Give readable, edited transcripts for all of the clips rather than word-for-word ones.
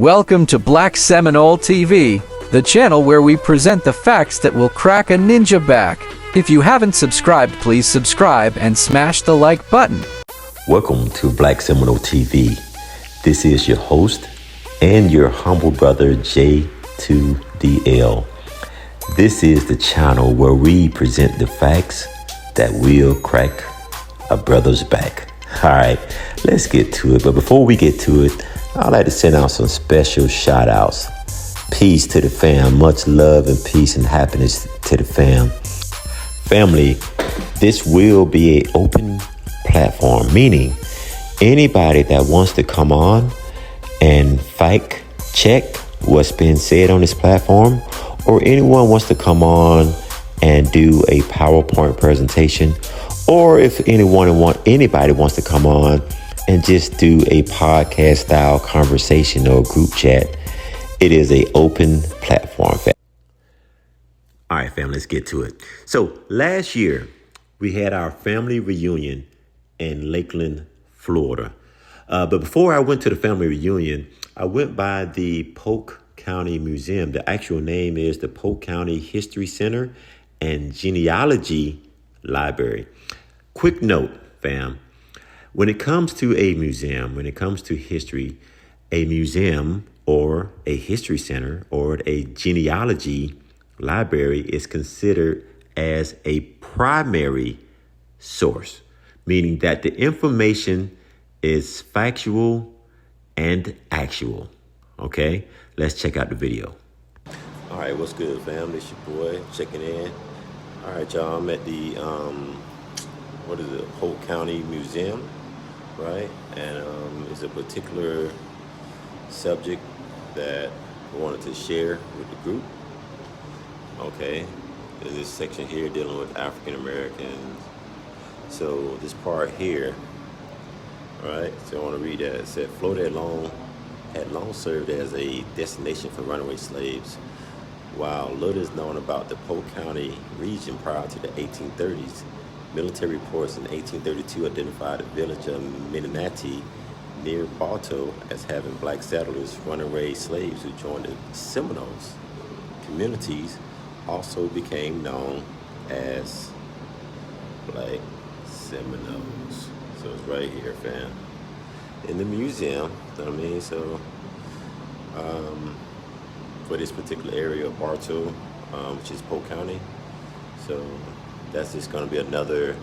Welcome to Black Seminole TV, the channel where we present the facts that will crack a ninja back. If you haven't subscribed, please subscribe and smash the like button. Welcome to Black Seminole TV. This is your host and your humble brother J2DL. This is the channel where we present the facts that will crack a brother's back. All right, let's get to it. But before we get to it, I'd like to send out some special shout outs. Peace to the fam. Much love and peace and happiness to the fam. Family, this will be an open platform, meaning anybody that wants to come on and fact check what's been said on this platform, or anyone wants to come on and do a PowerPoint presentation, or if anybody wants to come on and just do a podcast style conversation or group chat, it is an open platform. All right, family, let's get to it. So last year we had our family reunion in Lakeland, Florida. But before I went to the family reunion, I went by the Polk County Museum. The actual name is the Polk County History Center and Genealogy Library. Quick note, fam. When it comes to a museum, when it comes to history, a museum or a history center or a genealogy library is considered as a primary source, meaning that the information is factual and actual. Okay, let's check out the video. All right, what's good, fam? This your boy checking in. All right, y'all, I'm at the Polk County Museum, right? And it's a particular subject that I wanted to share with the group. Okay, there's this section here dealing with African Americans. So this part here, right? So I want to read that. It said, Florida had long served as a destination for runaway slaves. While little is known about the Polk County region prior to the 1830s, military reports in 1832 identified the village of Menominee near Bartow as having black settlers, runaway slaves who joined the Seminoles. Communities also became known as Black Seminoles. So it's right here, fam, in the museum. You know what I mean? So for this particular area of Bartow, which is Polk County. So that's just going to be another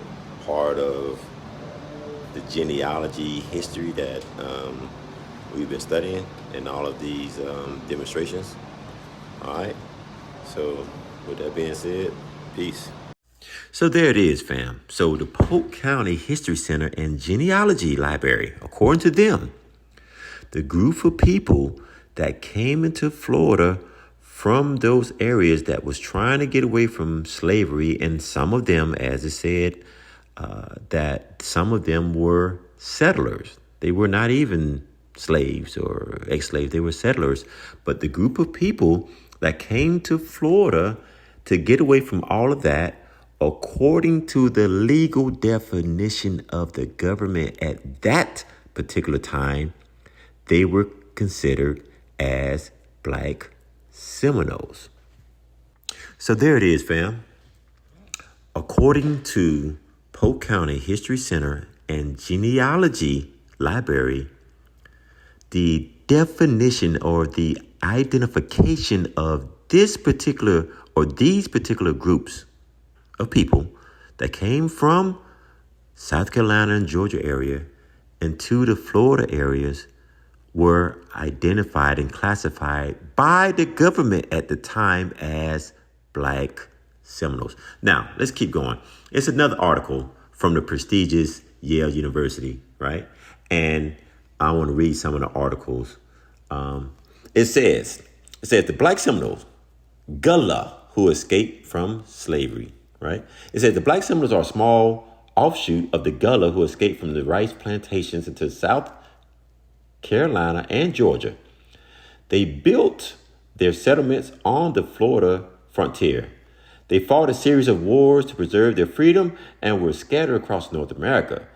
part of the genealogy history that we've been studying in all of these demonstrations. All right. So with that being said, peace. So there it is, fam. So the Polk County History Center and Genealogy Library, according to them, the group of people that came into Florida from those areas that was trying to get away from slavery, and some of them, as it said, that some of them were settlers. They were not even slaves or ex-slaves. They were settlers. But the group of people that came to Florida to get away from all of that, according to the legal definition of the government at that particular time, they were considered as Black Seminoles. So there it is, fam. According to Polk County History Center and Genealogy Library, the definition or the identification of this particular or these particular groups of people that came from South Carolina and Georgia area into the Florida areas were identified and classified by the government at the time as Black Seminoles. Now, let's keep going. It's another article from the prestigious Yale University, right? And I want to read some of the articles. It says the Black Seminoles, Gullah, who escaped from slavery, right? It says the Black Seminoles are a small offshoot of the Gullah who escaped from the rice plantations into South Carolina and Georgia. They built their settlements on the Florida frontier. They fought a series of wars to preserve their freedom and were scattered across North America.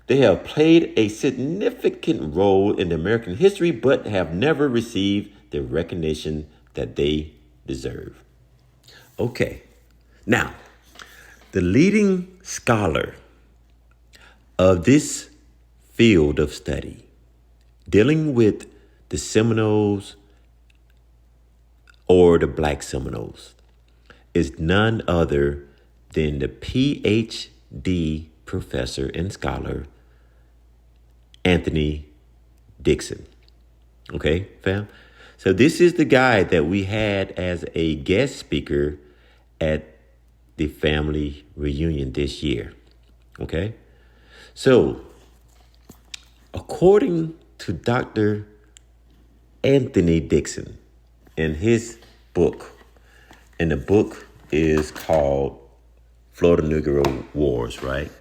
They have played a significant role in American history, but have never received the recognition that they deserve. Okay, now, the leading scholar of this field of study, dealing with the Seminoles or the Black Seminoles, is none other than the PhD professor and scholar, Anthony Dixon. Okay, fam? So this is the guy that we had as a guest speaker at the family reunion this year. Okay? So, according to Dr. Anthony Dixon, in his book, and the book is called Florida Negro Wars, right?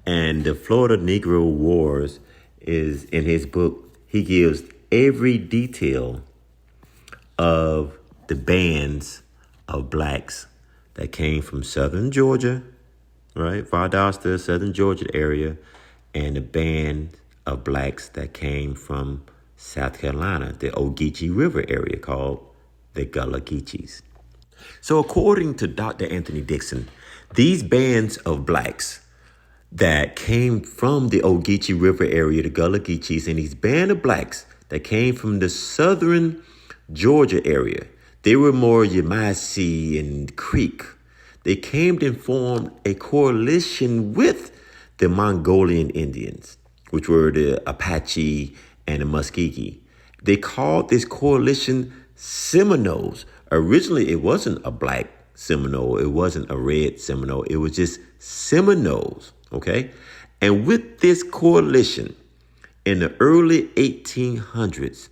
And the Florida Negro Wars is, in his book, he gives every detail of the bands of blacks that came from southern Georgia, right? Valdosta, southern Georgia area, and the band of blacks that came from South Carolina, the Ogeechee River area called the Gullah Geechees. So according to Dr. Anthony Dixon, these bands of blacks that came from the Ogeechee River area, the Gullah Geechees, and these band of blacks that came from the southern Georgia area, they were more Yamasee and Creek. They came and formed a coalition with the Mongolian Indians, which were the Apache and the Muskegee. They called this coalition Seminoles. Originally, it wasn't a black Seminole. It wasn't a red Seminole. It was just Seminoles, okay? And with this coalition, in the early 1800s,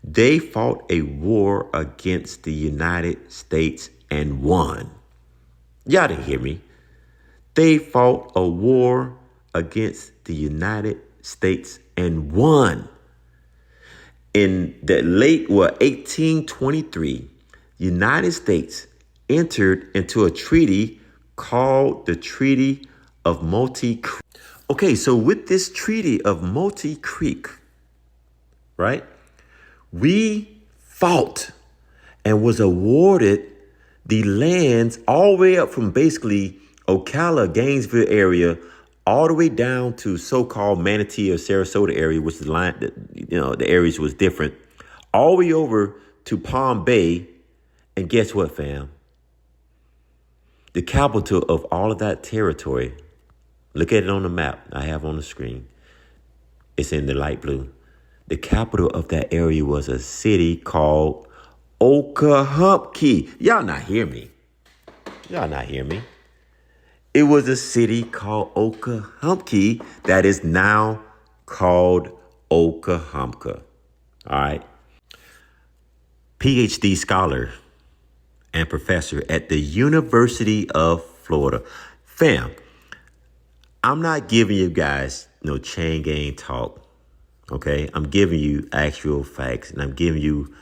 they fought a war against the United States and won. Y'all didn't hear me. They fought a war against the United States and won. In the late 1823, United States entered into a treaty called the Treaty of Multi Creek. Okay, so with this Treaty of Multi Creek, right, we fought and was awarded the lands all the way up from basically Ocala, Gainesville area, all the way down to so-called Manatee or Sarasota area, which the line, the areas was different, all the way over to Palm Bay. And guess what, fam? The capital of all of that territory, look at it on the map I have on the screen. It's in the light blue. The capital of that area was a city called Okahumpkee. Y'all not hear me. It was a city called Okahumpkee that is now called Okahumpka. All right. PhD scholar and professor at the University of Florida. Fam, I'm not giving you guys no chain gang talk. Okay, I'm giving you actual facts, and I'm giving you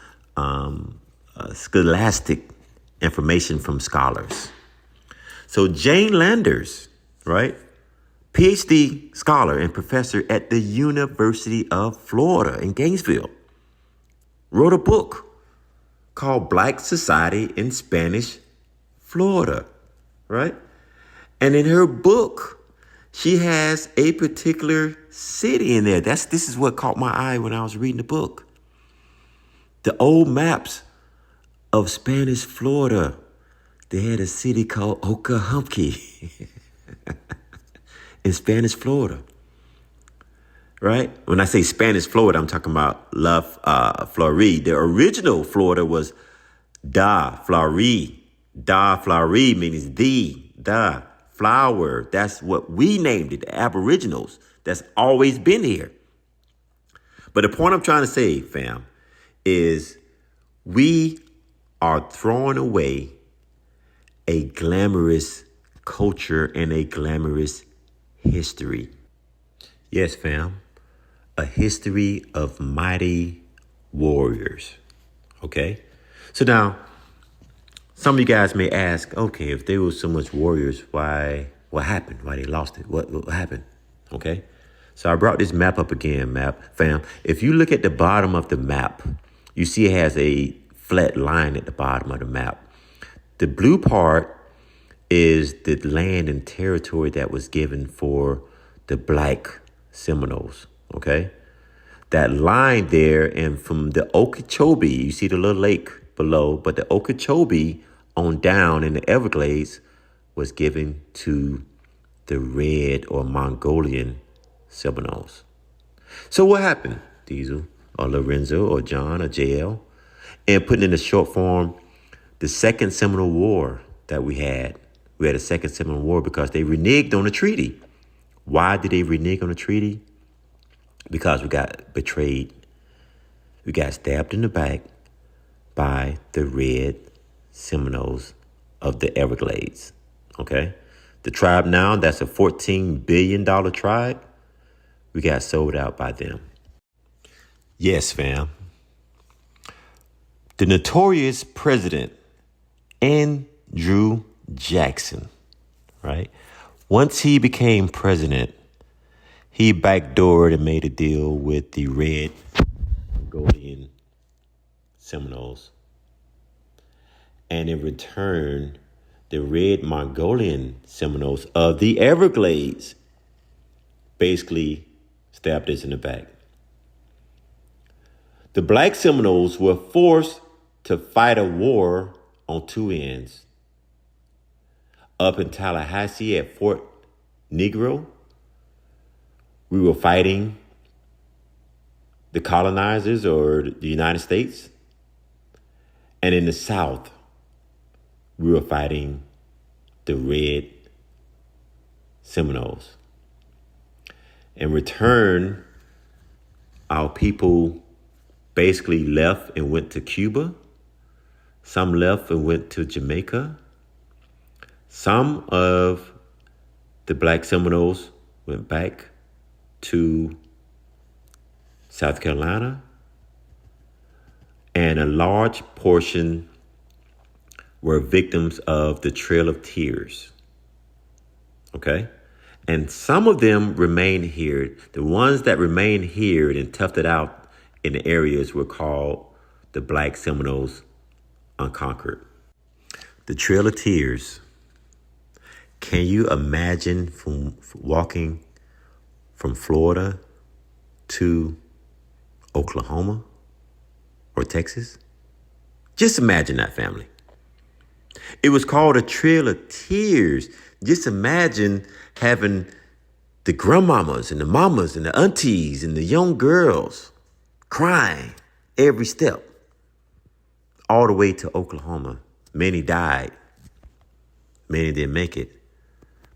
scholastic information from scholars. So Jane Landers, right, PhD scholar and professor at the University of Florida in Gainesville, wrote a book called Black Society in Spanish Florida, right? And in her book, she has a particular city in there. This is what caught my eye when I was reading the book. The old maps of Spanish Florida, they had a city called Okahumpkee in Spanish Florida, right? When I say Spanish Florida, I'm talking about La Florida. The original Florida was Da Florida. Da Florida means the flower. That's what we named it, the Aboriginals. That's always been here. But the point I'm trying to say, fam, is we are throwing away a glamorous culture and a glamorous history. Yes, fam, a history of mighty warriors. Okay? So now, some of you guys may ask, okay, if there was so much warriors, what happened? Why they lost it? What happened? Okay? So I brought this map up again, fam. If you look at the bottom of the map, you see it has a flat line at the bottom of the map. The blue part is the land and territory that was given for the Black Seminoles, okay? That line there, and from the Okeechobee, you see the little lake below, but the Okeechobee on down in the Everglades was given to the Red or Mongolian Seminoles. So what happened, Diesel or Lorenzo or John or JL? And putting in the short form, the Second Seminole War that we had a Second Seminole War because they reneged on the treaty. Why did they renege on the treaty? Because we got betrayed. We got stabbed in the back by the Red Seminoles of the Everglades, okay? The tribe now, that's a $14 billion tribe. We got sold out by them. Yes, fam. The notorious president, Andrew Jackson, right? Once he became president, he backdoored and made a deal with the Red Mongolian Seminoles. And in return, the Red Mongolian Seminoles of the Everglades basically stabbed us in the back. The Black Seminoles were forced to fight a war on two ends. Up in Tallahassee at Fort Negro, we were fighting the colonizers or the United States. And in the South, we were fighting the Red Seminoles. In return, our people basically left and went to Cuba. Some left and went to Jamaica. Some of the Black Seminoles went back to South Carolina. And a large portion were victims of the Trail of Tears. Okay? And some of them remained here. The ones that remained here and toughed it out in the areas were called the Black Seminoles Unconquered. The Trail of Tears. Can you imagine from walking from Florida to Oklahoma or Texas? Just imagine that, family. It was called a Trail of Tears. Just imagine having the grandmamas and the mamas and the aunties and the young girls crying every step all the way to Oklahoma. Many died. Many didn't make it.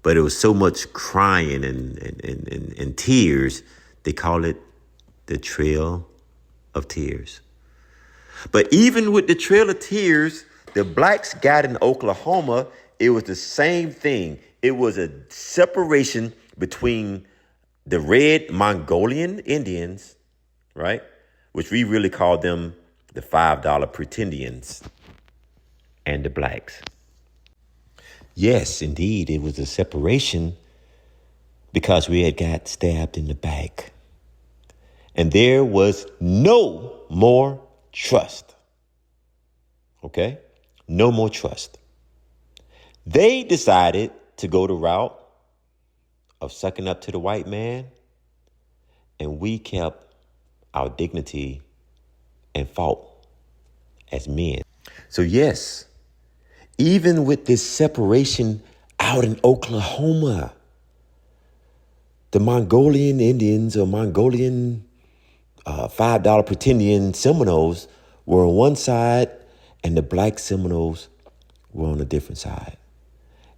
But it was so much crying and tears, they call it the Trail of Tears. But even with the Trail of Tears, the blacks got in Oklahoma, it was the same thing. It was a separation between the Red Mongolian Indians, right? Which we really call them the $5 pretendians, and the blacks. Yes, indeed, it was a separation because we had got stabbed in the back. And there was no more trust. Okay? No more trust. They decided to go the route of sucking up to the white man, and we kept our dignity and fought as men. So yes, even with this separation out in Oklahoma, the Mongolian Indians or Mongolian $5 pretendian Seminoles were on one side and the Black Seminoles were on a different side.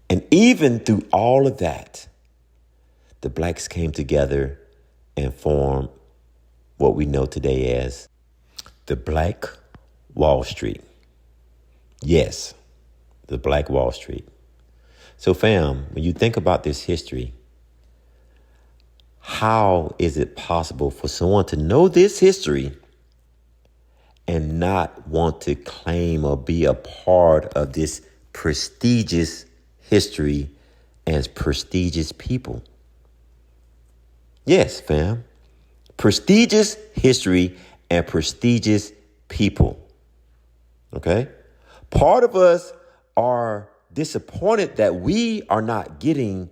And even through all of that, the blacks came together and formed what we know today as the Black Wall Street. Yes, the Black Wall Street. So fam, when you think about this history, how is it possible for someone to know this history and not want to claim or be a part of this prestigious history and prestigious people? Yes, fam. Prestigious history and prestigious people. Okay? Part of us are disappointed that we are not getting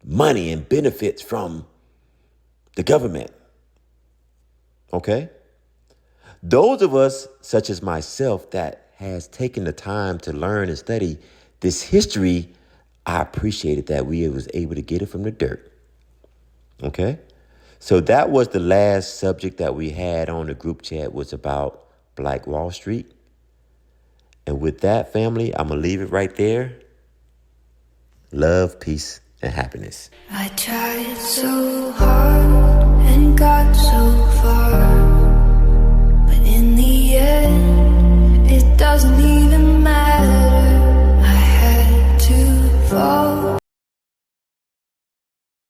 money and benefits from the government. Okay? Those of us, such as myself, that has taken the time to learn and study this history, I appreciated that we was able to get it from the dirt. Okay? So that was the last subject that we had on the group chat, was about Black Wall Street. And with that, family, I'm going to leave it right there. Love, peace, and happiness. I tried so hard and got so far, but in the end